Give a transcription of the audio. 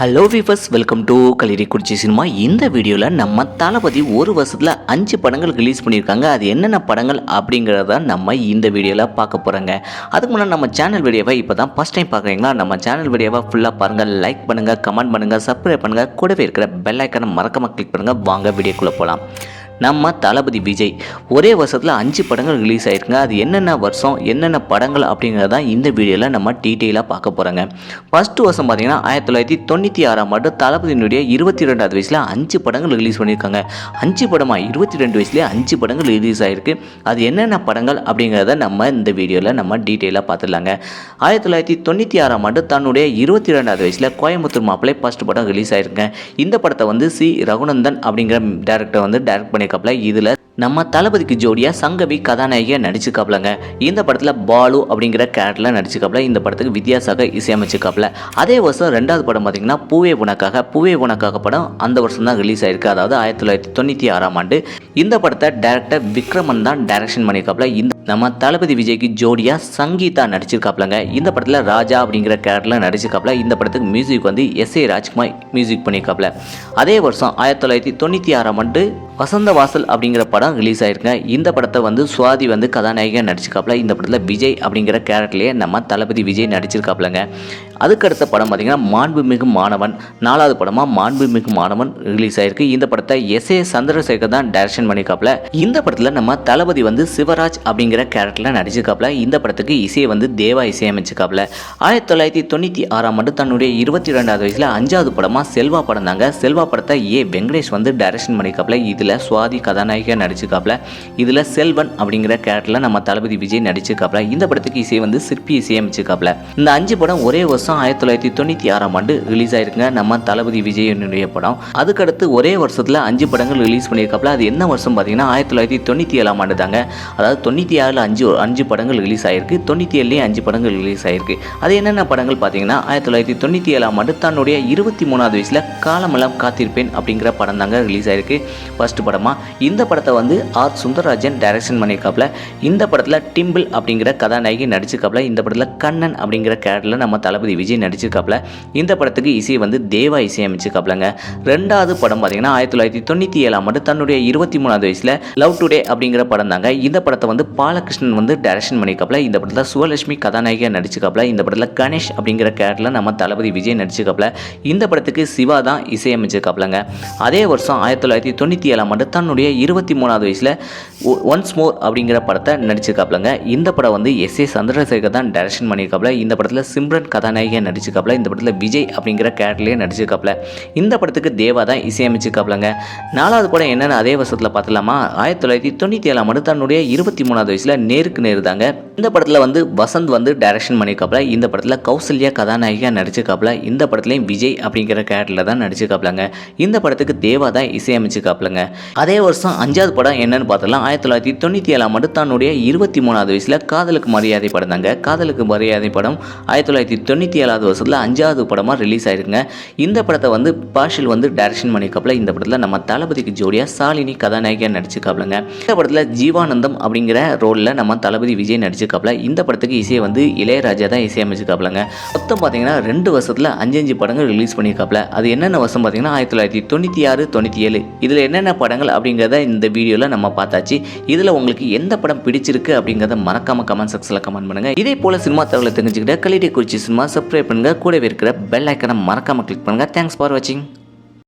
Hello viewers, welcome to Kalirikurichi cinema. இந்த வீடியோவில் நம்ம தளபதி ஒரு வருஷத்தில் 5 படங்கள் ரிலீஸ் பண்ணியிருக்காங்க. அது என்னென்ன படங்கள் அப்படிங்கிறத நம்ம இந்த வீடியோவில் பார்க்க போகிறோங்க. அதுக்கு முன்னாடி நம்ம சேனல் வீடியோவை இப்போ தான் ஃபஸ்ட் டைம் பார்க்குறீங்களா, நம்ம சேனல் வீடியோவை ஃபுல்லாக பாருங்கள், லைக் பண்ணுங்கள், கமெண்ட் பண்ணுங்கள், சப்ஸ்கிரைப் பண்ணுங்கள், கூடவே இருக்கிற பெல் ஐக்கானை மறக்காமல் கிளிக் பண்ணுங்கள். வாங்க வீடியோக்குள்ளே போகலாம். நம்ம தளபதி விஜய் ஒரே வருஷத்தில் 5 படங்கள் ரிலீஸ் ஆகிருக்குங்க. அது என்னென்ன வருஷம், என்னென்ன படங்கள் அப்படிங்கிறது தான் இந்த வீடியோவில் நம்ம டீட்டெயிலாக பார்க்க போகிறோங்க. ஃபஸ்ட்டு வருஷம் பார்த்திங்கன்னா 1996 ஆண்டு தளபதியினுடைய 22வது வயசில் 5 படங்கள் ரிலீஸ் பண்ணியிருக்காங்க. 5 படமாக 22 வயசுலேயே 5 படங்கள் ரிலீஸ் ஆகிருக்கு. அது என்னென்ன படங்கள் அப்படிங்கிறத நம்ம இந்த வீடியோவில் நம்ம டீட்டெயிலாக பார்த்துடலாங்க. 1996 ஆண்டு தன்னுடைய 22வது வயசில் கோயம்புத்தூர் மாப்பிள்ளை ஃபஸ்ட் படம் ரிலீஸ் ஆகிருக்குங்க. இந்த படத்தை வந்து சி ரகுநந்தன் அப்படிங்கிற டேரக்டர் வந்து டைரக்ட் பண்ணி இதில் நம்ம தளபதிக்கு ஜோடியாக சங்கவி கதாநாயகியாக நடிச்சுக்காப்லங்க. இந்த படத்தில் பாலு அப்படிங்கிற கேரக்டரில் நடிச்சுக்காப்ல. இந்த படத்துக்கு வித்யாசாகர் இசையமைச்சுக்காப்ல. அதே வருஷம் 2வது படம் பார்த்திங்கன்னா பூவே உனக்காக படம் அந்த வருஷம் தான் ரிலீஸ் ஆயிருக்கு. அதாவது 1996 ஆண்டு. இந்த படத்தை டைரக்டர் விக்ரமன் தான் டைரக்ஷன் பண்ணியிருக்காப்ல. இந்த நம்ம தளபதி விஜய்க்கு ஜோடியாக சங்கீதா நடிச்சிருக்காப்லங்க. இந்த படத்தில் ராஜா அப்படிங்கிற கேரக்டரில் நடிச்சிருக்காப்ல. இந்த படத்துக்கு மியூசிக் வந்து S.A. ராஜ்குமார் மியூசிக் பண்ணியிருக்காப்ல. அதே வருஷம் 1996 ஆண்டு வசந்த வாசல் அப்படிங்கிற படம் ரிலீஸ் ஆயிருக்குங்க. இந்த படத்தை வந்து சுவாதி வந்து கதாநாயகியாக நடிச்சிருக்காப்ல. இந்த படத்தில் விஜய் அப்படிங்கிற கேரக்டர்லேயே நம்ம தளபதி விஜய் நடிச்சிருக்காப்லங்க. அதுக்கடுத்த படம் பார்த்திங்கன்னா மாண்புமிகு மாணவன். 4வது படமாக மாண்புமிகு மாணவன் ரிலீஸ் ஆயிருக்கு. இந்த படத்தை S.A. சந்திரசேகர் தான் டைரக்ஷன் பண்ணியிருக்காப்ல. இந்த படத்தில் நம்ம தளபதி வந்து சிவராஜ் அப்படிங்கிற கேரக்டரில் நடிச்சிருக்காப்ல. இந்த படத்துக்கு இசையை வந்து தேவா இசையமைச்சிருக்காப்ல. 1996 ஆண்டு தன்னுடைய 22வது வயசில் 5வது படமாக செல்வா படம் தாங்க. செல்வா படத்தை வெங்கடேஷ் வந்து டைரக்ஷன் பண்ணியிருக்காப்ல. இதில் சுவாதி கதாநாயகியாக நடிச்சிருக்காப்ல. இதில் செல்வன் அப்படிங்கிற கேரக்டரில் நம்ம தளபதி விஜய் நடிச்சிருக்காப்ல. இந்த படத்துக்கு இசையை வந்து சிற்பி இசையமைச்சிருக்காப்ல. இந்த 5 படம் ஒரே வருஷம் 1996 ஆண்டு ரிலீஸ் ஆயிருக்குங்க. நம்ம தளபதி விஜயனுடைய படம். அதுக்கடுத்து ஒரே வருஷத்தில் 5 படங்கள் ரிலீஸ் பண்ணியிருக்காப்ல. அது என்ன வருஷம் பார்த்தீங்கன்னா 1997 ஆண்டு தாங்க. அதாவது 96 5 படங்கள் ரிலீஸ் ஆயிருக்கு. 97 5 படங்கள் ரிலீஸ் ஆயிருக்கு. அது என்னென்ன படங்கள் பார்த்தீங்கன்னா 1997 ஆண்டு தன்னுடைய 23வது வயசில் காலமெல்லாம் காத்திருப்பேன் அப்படிங்கிற படம் தாங்க ரிலீஸ் ஆயிருக்கு ஃபர்ஸ்ட் படமா. இந்த படத்தை வந்து ஆர் சுந்தரராஜன் டைரக்ஷன் பண்ணியிருக்காப்ல. இந்த படத்தில் டிம்பிள் அப்படிங்கிற கதாநாயகி நடிச்சிருக்காப்ல. இந்த படத்தில் கண்ணன் அப்படிங்கிற கேரக்டரில் நம்ம தளபதி விஜய் நடிச்சிருக்காப்ல. இந்த படத்துக்கு இசையை வந்து தேவா இசையமைச்சிருக்காப்லங்க. 2வது படம் பார்த்தீங்கன்னா 1997 ஆண்டு தன்னுடைய 23வது வயசில் லவ் டுடே அப்படிங்கிற படம் தாங்க. இந்த படத்தை வந்து பாலகிருஷ்ணன் வந்து டைரக்ஷன் பண்ணியிருக்காப்ல. இந்த படத்தில் சுவலட்சுமி கதாநாயகியாக நடிச்சிருக்காப்ல. இந்த படத்தில் கணேஷ் அப்படிங்கிற கேரக்டரில் நம்ம தளபதி விஜய் நடிச்சிருக்காப்ல. இந்த படத்துக்கு சிவா தான் இசையமைச்சிருக்காப்லங்க. அதே வருஷம் 1997 ஆண்டு தன்னுடைய 23வது வயசில் ஒன்ஸ் மோர் அப்படிங்கிற படத்தை நடிச்சிருக்காப்லங்க. இந்த படம் வந்து S.A. சந்திரசேகர் தான் டைரக்ஷன் பண்ணியிருக்காப்ல. இந்த படத்தில் சிம்ரன் கதாநாயகியாக நடிச்சிருக்காப்ல. இந்த படத்தில் விஜய் அப்படிங்கிற கேரக்டர்லேயே நடிச்சிருக்காப்ல. இந்த படத்துக்கு தேவா தான் இசையமைச்சிருக்காப்லங்க. 4வது படம் என்னென்னு அதே வருஷத்தில் பார்த்துலாமா. 1997 ஆண்டு தன்னுடைய 23வது வயசில் நேருக்கு நேரு தாங்க. இந்த படத்தில் வந்து வசந்த் வந்து டைரக்ஷன் பண்ணியிருக்காப்ல. இந்த படத்தில் கௌசல்யா கதாநாயகியாக நடிச்சிருக்காப்ல. இந்த படத்துலையும் விஜய் அப்படிங்கிற கேரக்டரில் தான் நடிச்சிருக்காப்லங்க. இந்த படத்துக்கு தேவா தான் இசையமைச்சிருக்காப்லங்க. அதே வருஷம் 5வது படம் என்னன்னு பார்த்தலாம். 1997 ஆண்டு தன்னுடைய 23வது வயசில் காதலுக்கு மரியாதை படம் தாங்க. காதலுக்கு மரியாதை படம் 1997 வருஷத்தில் 5வது படமாக ரிலீஸ் ஆயிருக்குங்க. இந்த படத்தை வந்து பாஷில் வந்து டைரக்ஷன் பண்ணியிருக்காப்ல. இந்த படத்தில் நம்ம தளபதிக்கு ஜோடியாக சாலினி கதாநாயகியாக நடிச்சிருக்காப்லங்க. இந்த படத்தில் ஜீவானந்தம் அப்படிங்கிற ரோலில் நம்ம தளபதி விஜய் நடிச்சிருக்காப்ல. இந்த படத்துக்கு இசையை வந்து இளையராஜா தான் இசையமைச்சிருக்காப்லங்க. மொத்தம் பார்த்தீங்கன்னா 2 வருஷத்தில் 5 படங்கள் ரிலீஸ் பண்ணியிருக்காப்ல. அது என்னென்ன வருஷம் பார்த்தீங்கன்னா 1996 97. இதில் என்னென்ன படங்கள் அப்படிங்கிறத இந்த வீடியோவில் நம்ம பார்த்தாச்சு. இதில் உங்களுக்கு எந்த படம் பிடிச்சிருக்கு அப்படிங்கிறத மறக்காம கமெண்ட் செக்ஷனில் கமெண்ட் பண்ணுங்கள். இதே போல் சினிமா தகவலை தெரிஞ்சுக்கிட்ட கலிரிக்குறிச்சி சினிமா சப்ஸ்கிரைப் பண்ணுங்கள். கூடவே இருக்கிற பெல் ஐக்கனை மறக்காமல் கிளிக் பண்ணுங்கள். தேங்க்ஸ் ஃபார் வாட்சிங்.